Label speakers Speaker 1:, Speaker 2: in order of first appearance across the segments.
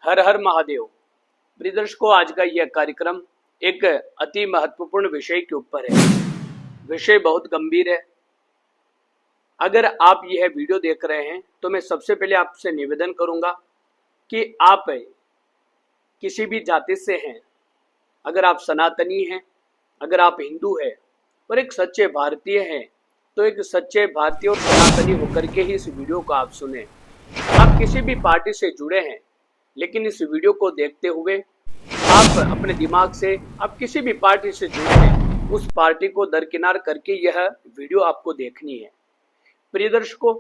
Speaker 1: हर हर महादेव। प्रिय दर्शकों, आज का यह कार्यक्रम एक अति महत्वपूर्ण विषय के ऊपर है। विषय बहुत गंभीर है। अगर आप यह वीडियो देख रहे हैं तो मैं सबसे पहले आपसे निवेदन करूंगा कि आप किसी भी जाति से हैं, अगर आप सनातनी हैं, अगर आप हिंदू हैं और एक सच्चे भारतीय हैं, तो एक सच्चे भारतीय और सनातनी होकर के ही इस वीडियो को आप सुने। आप किसी भी पार्टी से जुड़े हैं, लेकिन इस वीडियो को देखते हुए आप अपने दिमाग से आप किसी भी पार्टी से जुड़े हैं, उस पार्टी को दरकिनार करके यह वीडियो आपको देखनी है। प्रिय दर्शकों,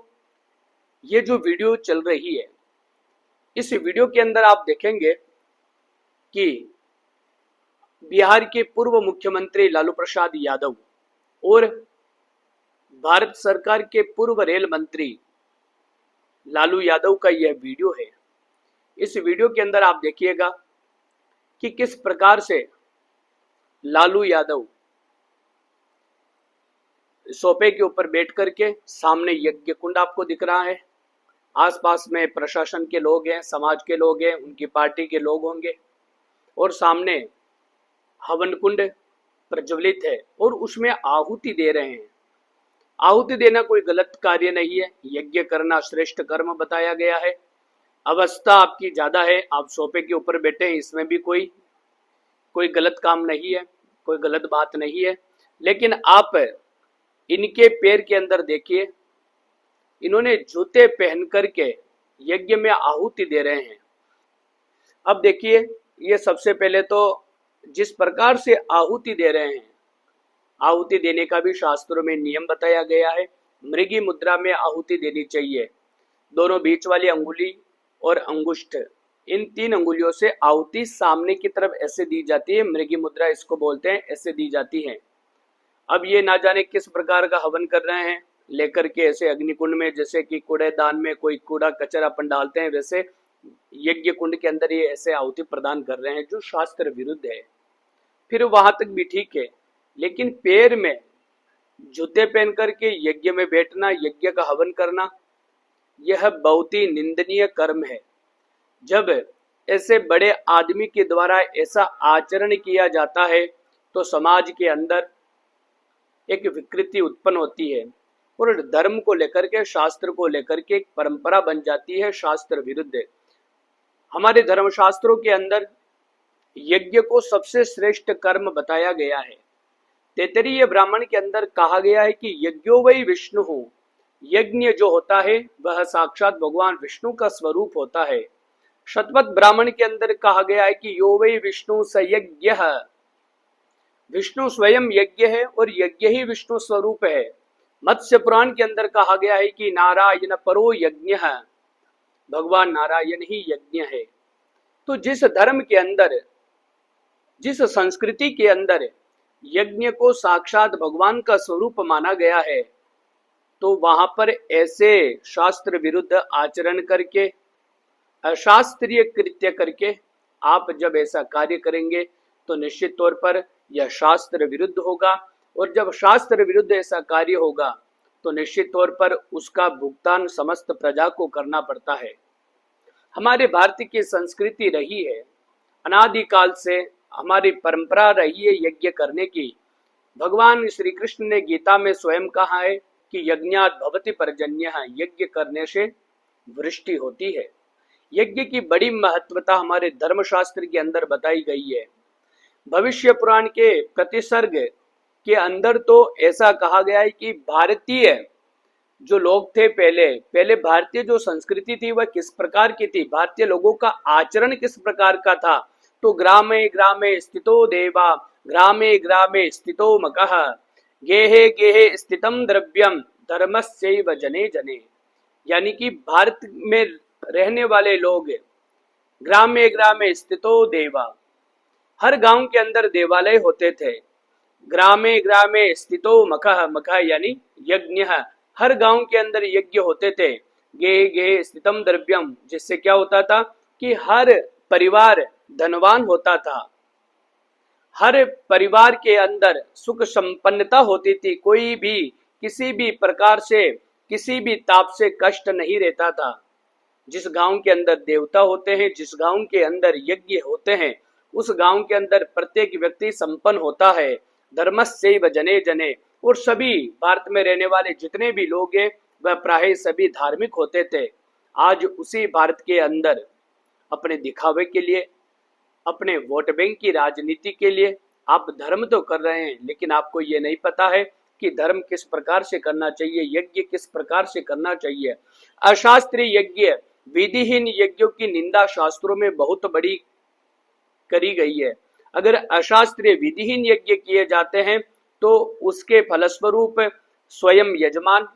Speaker 1: ये जो वीडियो चल रही है, इस वीडियो के अंदर आप देखेंगे कि बिहार के पूर्व मुख्यमंत्री लालू प्रसाद यादव और भारत सरकार के पूर्व रेल मंत्री लालू यादव का यह वीडियो है। इस वीडियो के अंदर आप देखिएगा कि किस प्रकार से लालू यादव सोफे के ऊपर बैठ करके, सामने यज्ञ कुंड आपको दिख रहा है, आसपास में प्रशासन के लोग हैं, समाज के लोग हैं, उनकी पार्टी के लोग होंगे, और सामने हवन कुंड प्रज्वलित है और उसमें आहुति दे रहे हैं। आहुति देना कोई गलत कार्य नहीं है, यज्ञ करना श्रेष्ठ कर्म बताया गया है। अवस्था आपकी ज्यादा है, आप सोफे के ऊपर बैठे हैं, इसमें भी कोई गलत काम नहीं है, कोई गलत बात नहीं है। लेकिन आप इनके पैर के अंदर देखिए, इन्होंने जूते पहन करके यज्ञ में आहुति दे रहे हैं। अब देखिए, ये सबसे पहले तो जिस प्रकार से आहुति दे रहे हैं, आहुति देने का भी शास्त्रों में नियम बताया गया है। मृगी मुद्रा में आहुति देनी चाहिए। दोनों बीच वाली अंगुली और अंगुष्ठ, इन 3 अंगुलियों से आहुति सामने की तरफ ऐसे दी जाती है, मृगी मुद्रा इसको बोलते हैं, ऐसे दी जाती है। अब ये ना जाने किस प्रकार का हवन कर रहे हैं, लेकर के ऐसे अग्निकुंड में, जैसे कि कूड़ेदान में कोई कूड़ा कचरा अपन डालते हैं, वैसे यज्ञ कुंड के अंदर ये ऐसे आहुति प्रदान कर रहे हैं, जो शास्त्र विरुद्ध है। फिर वहां तक भी ठीक है, लेकिन पैर में जूते पहन करके यज्ञ में बैठना, यज्ञ का हवन करना, यह बहुत ही निंदनीय कर्म है। जब ऐसे बड़े आदमी के द्वारा ऐसा आचरण किया जाता है तो समाज के अंदर एक विकृति उत्पन्न होती है और धर्म को लेकर के, शास्त्र को लेकर के एक परंपरा बन जाती है, शास्त्र विरुद्ध है। हमारे धर्मशास्त्रों के अंदर यज्ञ को सबसे श्रेष्ठ कर्म बताया गया है। तैत्तिरीय ब्राह्मण के अंदर कहा गया है कि यज्ञो वै विष्णु हो, यज्ञ जो होता है वह साक्षात भगवान विष्णु का स्वरूप होता है। शतपथ ब्राह्मण के अंदर कहा गया है कि यो वै विष्णु स यज्ञ, विष्णु स्वयं यज्ञ है और यज्ञ ही विष्णु स्वरूप है। मत्स्य पुराण के अंदर कहा गया है कि नारायण परो यज्ञ, भगवान नारायण ही यज्ञ है। तो जिस धर्म के अंदर, जिस संस्कृति के अंदर यज्ञ को साक्षात भगवान का स्वरूप माना गया है, तो वहां पर ऐसे शास्त्र विरुद्ध आचरण करके, अशास्त्रीय कृत्य करके आप जब ऐसा कार्य करेंगे तो निश्चित तौर पर यह शास्त्र विरुद्ध होगा, और जब शास्त्र विरुद्ध ऐसा कार्य होगा तो निश्चित तौर पर उसका भुगतान समस्त प्रजा को करना पड़ता है। हमारे भारतीय की संस्कृति रही है, अनादिकाल से हमारी परंपरा रही है यज्ञ करने की। भगवान श्री कृष्ण ने गीता में स्वयं कहा है कि यज्ञात् भवति पर्जन्यः, यज्ञ करने से वृष्टि होती है। यज्ञ की बड़ी महत्वता हमारे धर्मशास्त्र के अंदर बताई गई है। भविष्य पुराण के प्रतिसर्ग के अंदर तो ऐसा कहा गया है कि भारतीय जो लोग थे, पहले भारतीय जो संस्कृति थी वह किस प्रकार की थी, भारतीय लोगों का आचरण किस प्रकार का था। तो ग्रामे ग्रामे स्थितो देवा, ग्रामे ग्रामे स्थितो मकः, गेहे गेहे स्थितम द्रव्यम धर्मस्यैव जने जने। यानी कि भारत में रहने वाले लोग, ग्रामे ग्रामे स्थितो देवा, हर गांव के अंदर देवालय होते थे। ग्रामे ग्रामे स्थितो मखः, मखः यानी यज्ञ, हर गांव के अंदर यज्ञ होते थे। गेहे गेहे स्थितम द्रव्यम, जिससे क्या होता था कि हर परिवार धनवान होता था, हर परिवार के अंदर सुख संपन्नता होती थी, कोई भी किसी भी प्रकार से, किसी भी ताप से कष्ट नहीं रहता था। जिस गांव के अंदर देवता होते हैं, जिस गांव के अंदर यज्ञ होते हैं, उस गांव के अंदर प्रत्येक व्यक्ति संपन्न होता है। धर्मस्यैव जने जने, और सभी भारत में रहने वाले जितने भी लोग हैं वह प्राय सभी धार्मिक होते थे। आज उसी भारत के अंदर अपने दिखावे के लिए, अपने वोट बैंक की राजनीति के लिए आप धर्म तो कर रहे हैं, लेकिन आपको ये नहीं पता है कि धर्म किस प्रकार से करना चाहिए, यज्ञ किस प्रकार से करना चाहिए। अशास्त्रीय यज्ञ, विधिहीन यज्ञों की निंदा शास्त्रों में बहुत बड़ी करी गई है। अगर अशास्त्रीय विधिहीन यज्ञ किए जाते हैं तो उसके फलस्वरूप स्वयं यजमान,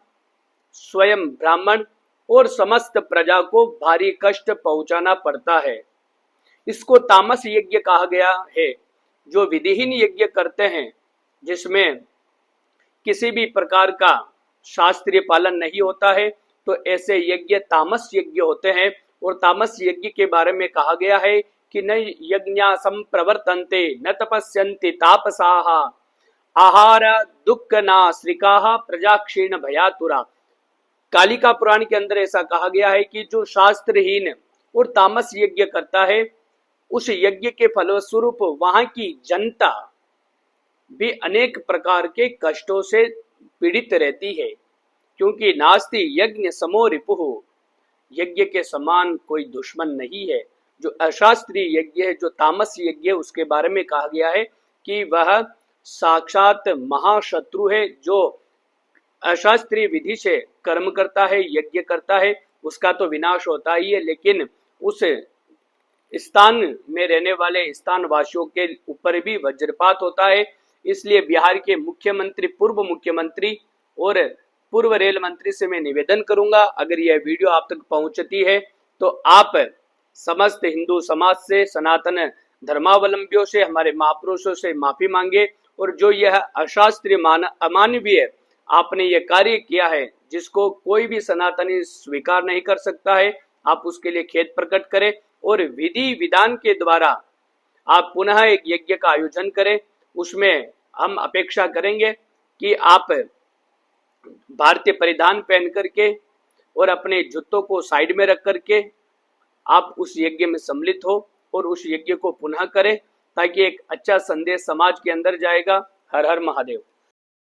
Speaker 1: स्वयं ब्राह्मण और समस्त प्रजा को भारी कष्ट पहुंचाना पड़ता है। इसको तामस यज्ञ कहा गया है। जो विधिहीन यज्ञ करते हैं, जिसमें किसी भी प्रकार का शास्त्रीय पालन नहीं होता है, तो ऐसे यज्ञ तामस यज्ञ होते हैं। और तामस यज्ञ के बारे में कहा गया है कि न यज्ञा संप्रवर्तन्ते न तपस्यन्ति तापसाः आहार दुख नाश्रिकाः प्रजा क्षीण भयातुरा। कालिका पुराण के अंदर ऐसा कहा गया है कि जो शास्त्रहीन और तामस यज्ञ करता है, उस यज्ञ के फलस्वरूप वहां की जनता भी अनेक प्रकार के कष्टों से पीड़ित रहती है, क्योंकि नास्ति यज्ञ समो रिपुः, यज्ञ के समान कोई दुश्मन नहीं है। जो अशास्त्रीय यज्ञ है, जो तामस यज्ञ है, उसके बारे में कहा गया है कि वह साक्षात महाशत्रु है। जो अशास्त्रीय विधि से कर्म करता है, यज्ञ करता है, उसका तो विनाश होता ही है, लेकिन उस स्थान में रहने वाले स्थान वासियों के ऊपर भी वज्रपात होता है। इसलिए बिहार के मुख्यमंत्री, पूर्व मुख्यमंत्री और पूर्व रेल मंत्री से मैं निवेदन करूंगा, अगर यह वीडियो आप तक पहुंचती है तो आप समस्त हिंदू समाज से, सनातन धर्मावलंबियों से, हमारे महापुरुषों से माफी मांगे। और जो यह अशास्त्रीय अमानवीय आपने यह कार्य किया है, जिसको कोई भी सनातनी स्वीकार नहीं कर सकता है, आप उसके लिए खेद प्रकट करें और विधि विधान के द्वारा आप पुनः एक यज्ञ का आयोजन करें। उसमें हम अपेक्षा करेंगे कि आप भारतीय परिधान पहन करके और अपने जूतों को साइड में रख करके आप उस यज्ञ में सम्मिलित हो और उस यज्ञ को पुनः करें, ताकि एक अच्छा संदेश समाज के अंदर जाएगा। हर हर महादेव।